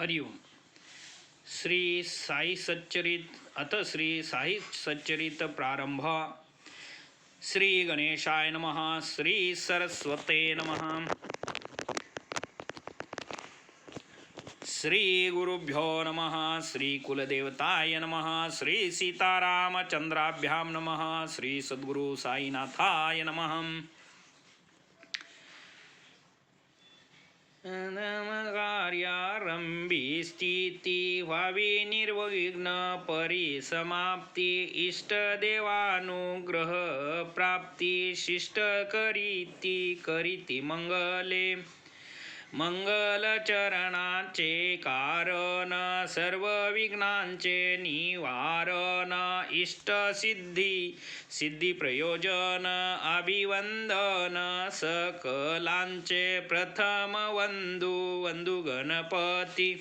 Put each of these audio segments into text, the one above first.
हरिओम. श्री साई सच्चरित अथ श्री साई सच्चरित प्रारंभ. श्री गणेशाय नमः. श्री सरस्वते नमः. श्री गुरुभ्यो नमः. श्री कुलदेवताय नमः. श्री सीतारामचंद्राभ्यां नमः. श्री सद्गुरु साईनाथाय नमः. कार्यारंभी स्थिती व्हावी निर्विघ्न परिसमाप्ती इष्टदेवानुग्रह प्राप्ती शिष्ट करीती मंगले मंगलचरणाचे कारण सर्व विघ्नांचे निवारण सिद्धी प्रयोजन अभिवंदन सकलांचे प्रथम वंदू गणपती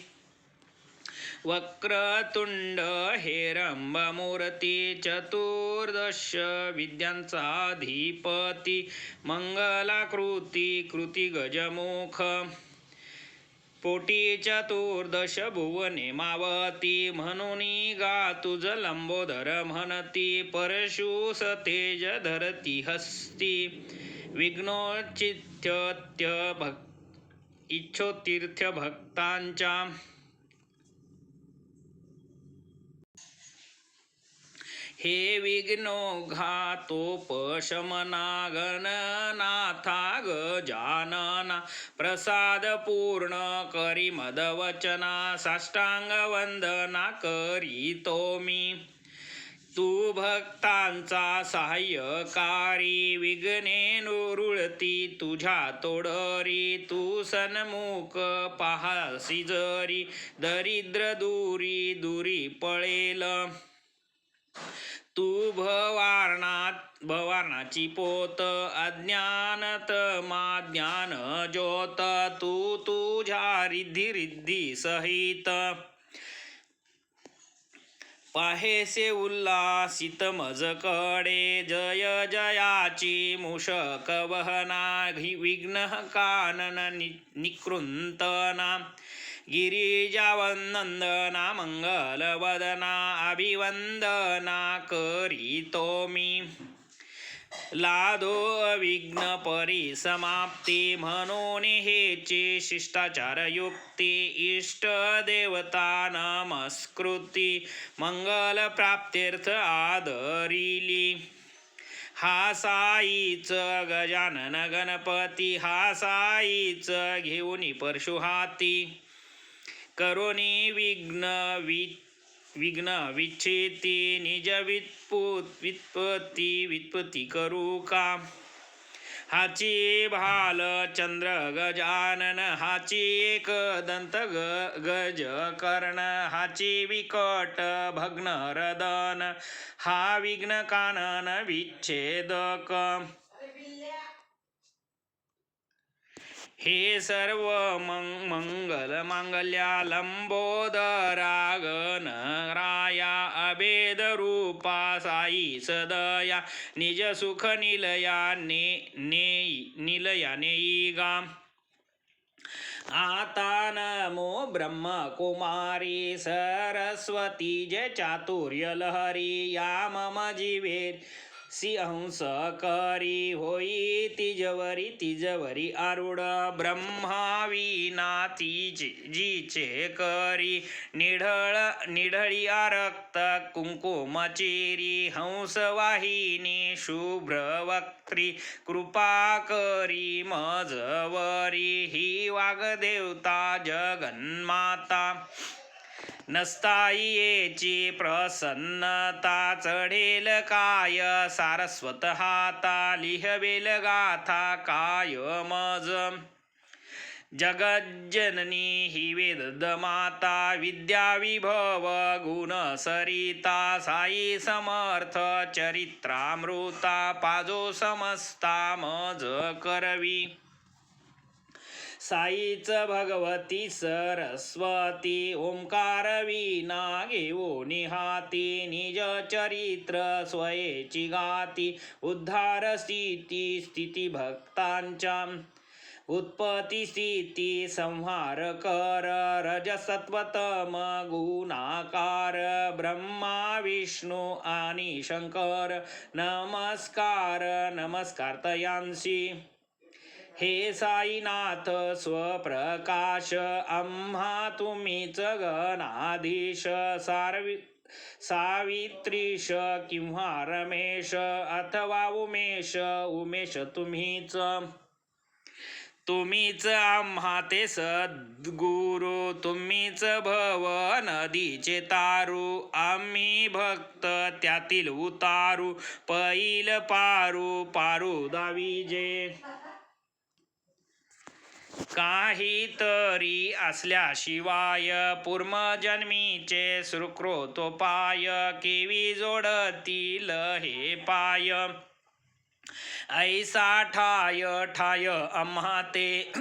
वक्रतुंड हेरंबमूर्ती चतुर्दश विद्यांचा अधिपती मंगलाकृती गजमुख पोटी चतुर्दश भुवने मावती म्हणून गा तुझ लंबोदर म्हणती परशु सतेज धरती हस्ती इच्छोतीर्थ भक्तांच्या हे विघ्नोघातोपशमना गणनाथा गजानना प्रसाद पूर्ण करी मदवचना साष्टांग वंदना करीतो मी तू भक्तांचा सहाय्यकारी विघ्ने रुळती तुझ्या तोडरी तू सन्मुख पाहासी जरी दरिद्र दूरी पळेल तू भवारणाची पोत अज्ञानतमा ज्ञान ज्योत तू तुझ्या रिद्धी सहित पाहेसे उल्हासित मजकडे जय जयाची मूषक वहना विघ्न कानन निकृंतना गिरिजावंदना मंगलवदना अभिवंदना करीतो मी लादो अविघ्न परिसमाप्ती म्हणून हेची शिष्टाचार युक्ती इष्ट देवता नमस्कृती मंगल प्राप्त्यर्थ आदरिली हा साईच गजानन गणपती हा साईच घेऊन परशु हाती करोनी विघ्न विच्छेती निज वित्पत्ती करू का हाची भाल चंद्र गजानन हाची एक दंत गज कर्ण हाची विकट भग्न रदन हा विघ्न कानन विच्छेदक हे सर्व मंगल मांगल्या लंबोदरा गणराया अभेद रूपा साई सदया निज सुख निलया नेईगा आता नमो ब्रह्म कुमारी सरस्वती जय चातुर्य लहरी या मम जीवेर सिंहंस करी होई तिजवरी आरूढ ब्रह्माविना जीचे करी निढळिया रक्त कुंकुम चिरी हंस वाहिनी शुभ्र वक्त्री कृपा करी मजवरी ही वाग्देवता जगन्माता नसतायेची प्रसन्नता चढेल काय सारस्वत हाता लिहवेल गाथा काय मज जगज्जननी ही वेद माता विद्या विभव गुण सरिता साई समर्थ चरित्रामृता पाजो समस्ता मज करवी साईच भगवती सरस्वती ओंकार विना घेऊन हाती निज चरित्र स्वयेची गाती उद्धार स्थिती भक्तांच्या उत्पत्ती स्थिती संहार कर रजसत्वतम गुणाकार ब्रह्मा विष्णू आणि शंकर नमस्कार नमस्कार तयांसी. हे साईनाथ स्वप्रकाश आम्हा तुम्हीच गणाधीश सावित्रीश किंवा रमेश अथवा उमेश उमेश तुम्हीच आम्हा ते सद्गुरु तुम्हीच भव नदीचे तारू आम्ही भक्त त्यातील उतारू पैल पारू दाविजे. काहीतरी असल्याशिवाय पूर्वजन्मीचे सुकृतोपाय केवी जोडतील हे पाय. ऐसा ठाय आम्हा ते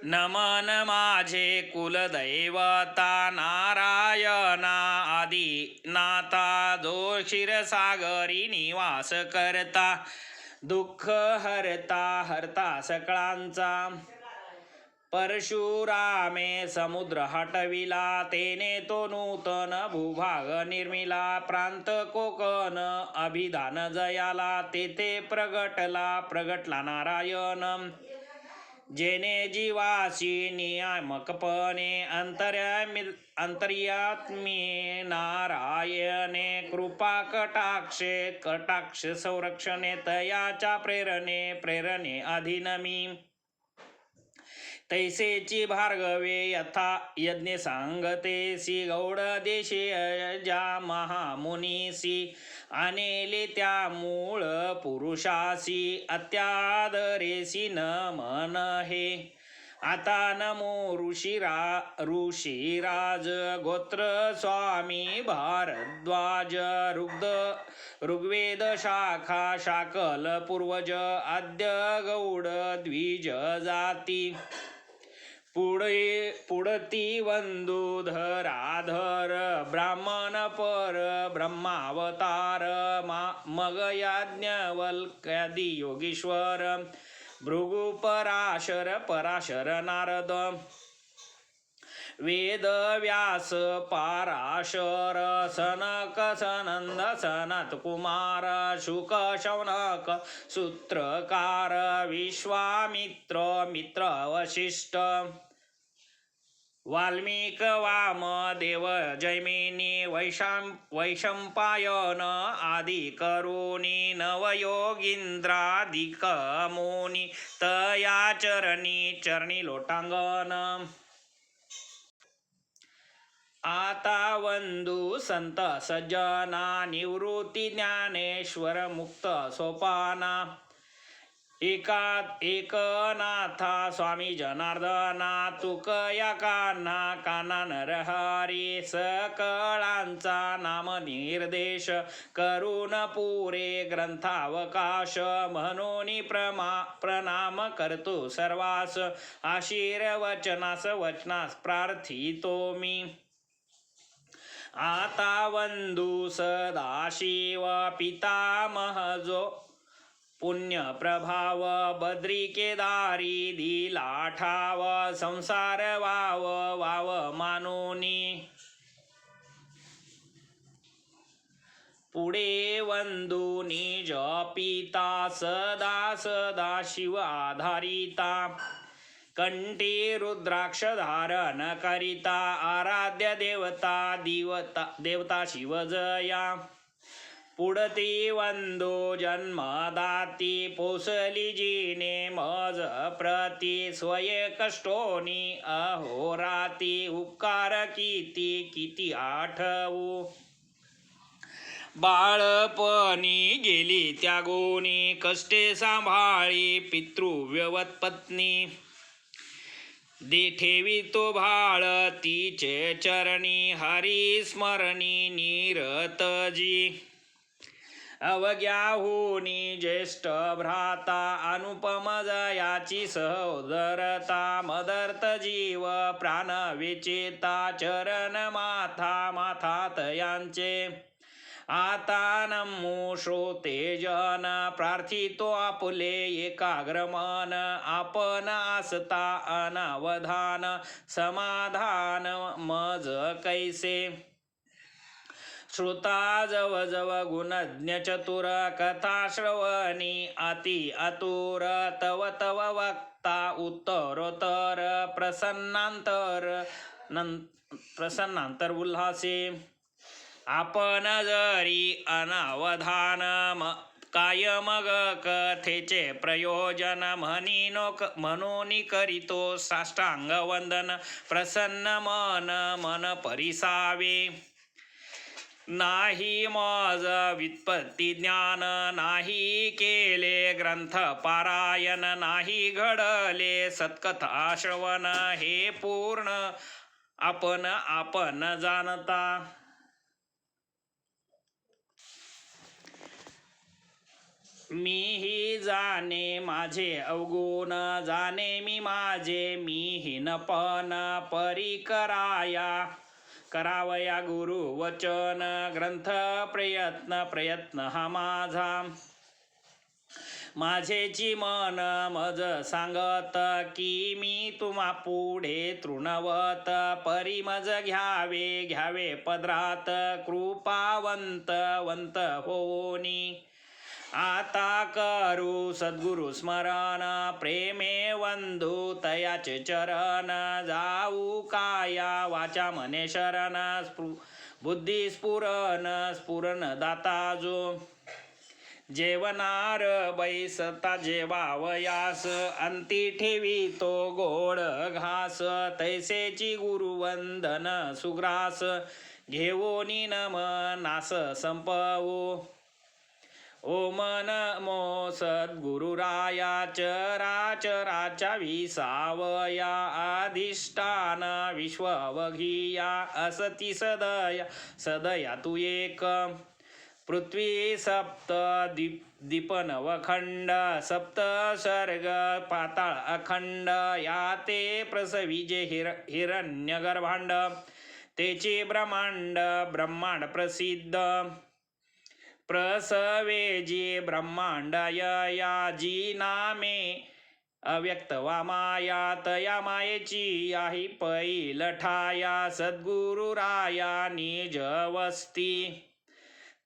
नमन माझे कुलदैवता नारायणा आदिनाथा जो क्षीरसागरी निवास करता दुःख हरता सकळांचा. परशुरामे समुद्र हटविला तेने तो नूतन भूभाग निर्मिला. प्रांत कोकण अभिधान जयाला तेथे प्रगटला नारायण. जेने जीवाशी नियामकपणे अंतर्यात्मी नारायणे कृपा कटाक्ष संरक्षणे तयाच्या प्रेरणे अधीनमी. तैसेची भार्गवे यथा यज्ञ सांगतेसी गौड देशे ज्या महामुनीसी आनेले त्या मूळ पुरुषासी अत्यादरेसी नमन हे. आता नमो ऋषिराज गोत्र स्वामी भारद्वाज ऋग्वेद शाखा शाकल पूर्वज आद्य गौड द्विज जाती. पुढती वंदुधराधर ब्राह्मण पर ब्रह्मावतार मग याज्ञवल्क्यादी योगीश्वर भृगु पराशर नारद वेद व्यास पाराशर सनक सनंद सनत कुमार शुक शौनक सूत्रकार मित्र वशिष्ठ वाल्मीक वामदेव जैमिनी वैशंपायन आदि करुणी नवयोगींद्रादिक मुनी तया चरणी लोटांगण. आता वंदू संत सज्जना निवृत्ती ज्ञानेश्वर मुक्त सोपाना. एकनाथा स्वामी जनार्दना तुकया काना नरहरी सकळांचा नामनिर्देश करून पुरे ग्रंथावकाश म्हणून प्रणाम करतो सर्वास वचनास प्रार्थितो मी. आता वंदू सदाशिव पितामह जो पुण्य प्रभाव बद्री केदारी दिला ठाव संसार वाव मानोनी. पुढे वंदू निज पिता सदा शिव आधारिता कंठी रुद्राक्ष धारण करिता आराध्य देवता शिवजया. पुढती वंदो जन्मदाती पोसली जिने मज प्रती स्वय कष्टोनी अहोराती उपकार किती आठवू. बाळपणी गेली त्यागोनी कष्टे सांभाळी पितृव्यवत पत्नी. ठेवी तो भाळ तिचे चरणी हरिस्मरणी निरतजी. अवघ्याहुनी ज्येष्ठ भ्राता अनुपम जयाची सहोदरता मदर्थ जीव प्राण विचेता चरण माथा तयांचे. आता नमो श्रोते जन प्रार्थितो आपुले एकाग्र मन आपण आसता अनावधान समाधान मज कैसे श्रोता जव जव गुणज्ञ चतुर कथा श्रवणी अति आतुर तव तव वक्ता उत्तरोत्तर प्रसन्नांतर उल्हासे आपण जरी अनावधान काय मग कथेचे प्रयोजन म्हणून करीतो साष्टांग वंदन प्रसन्न मन परिसावे नाही मज व्युत्पत्ती ज्ञान नाही केले ग्रंथ पारायण नाही घडले सत्कथा श्रवण हे पूर्ण आपण जाणता मीही जाणे माझे अवगुण जाणे मी माझे मी हीनपण परी करावया गुरु वचन ग्रंथ प्रयत्न हा माझेची मन मज सांगत की मी तुम्हा पुढे तृणवत परी मज घ्यावे पदरात कृपावंत होनी आता करू सद्गुरु स्मरण प्रेमे वंदू तयाचे चरण जाऊ काया वाचा मने शरण बुद्धी स्फुरण दाता जो जेवनार बैसता जेवावयास अंती ठेवी तो गोड घास तैसेची गुरुवंदन सुग्रास घेवोनी नमनास संपवो ओम नमो सद्गुरुराया चराचराच्या विसावया अधिष्ठान विश्ववघिया असती सदया तू एक पृथ्वी सप्त दीपनवखंड सप्त सर्ग पाताळ अखंड या ते प्रसविजे हिरण्य गर्भांड तेचे ब्रह्मांड प्रसिद्ध प्रसवेजी ब्रह्मांड या जी नामे अव्यक्त वा माया तया मायेची याही पैलठाया सद्गुरुराया निज वस्ती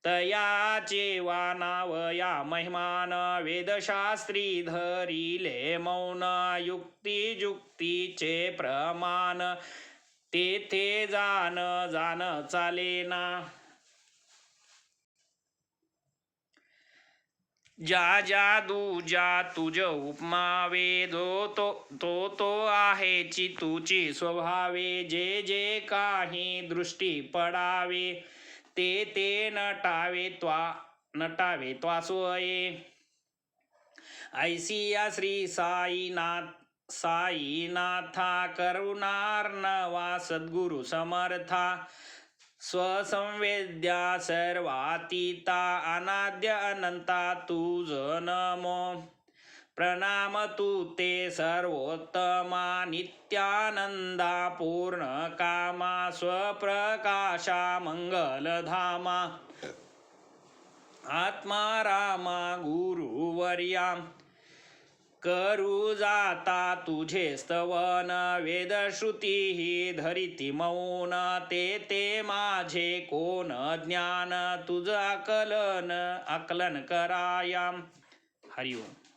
तयाचे वा नाव या महिमान वेदशास्त्री धरिले मौन युक्तीचे प्रमाण तेथे जाण चालेना ज्या दूजा तुझ उपमावे तो आहेची तुची स्वभावे जे काही दृष्टी पडावे ते नटावे त्वा स्वये ऐसिया श्री साईनाथा करुणार्णवा सद्गुरु समर्था स्वसंवेद्या सर्वातीता अनाद्य अनंता तुझ नमो प्रणाम तू ते सर्वोत्तमा नित्यानंदा पूर्ण कामा स्वप्रकाशा मंगलधामा आत्मा रामा गुरुवर्या करू जाता तुझे स्तवन वेदश्रुती ही धरिती मौन ते माझे कोण ज्ञान तुझ आकलन कराया हरिओम.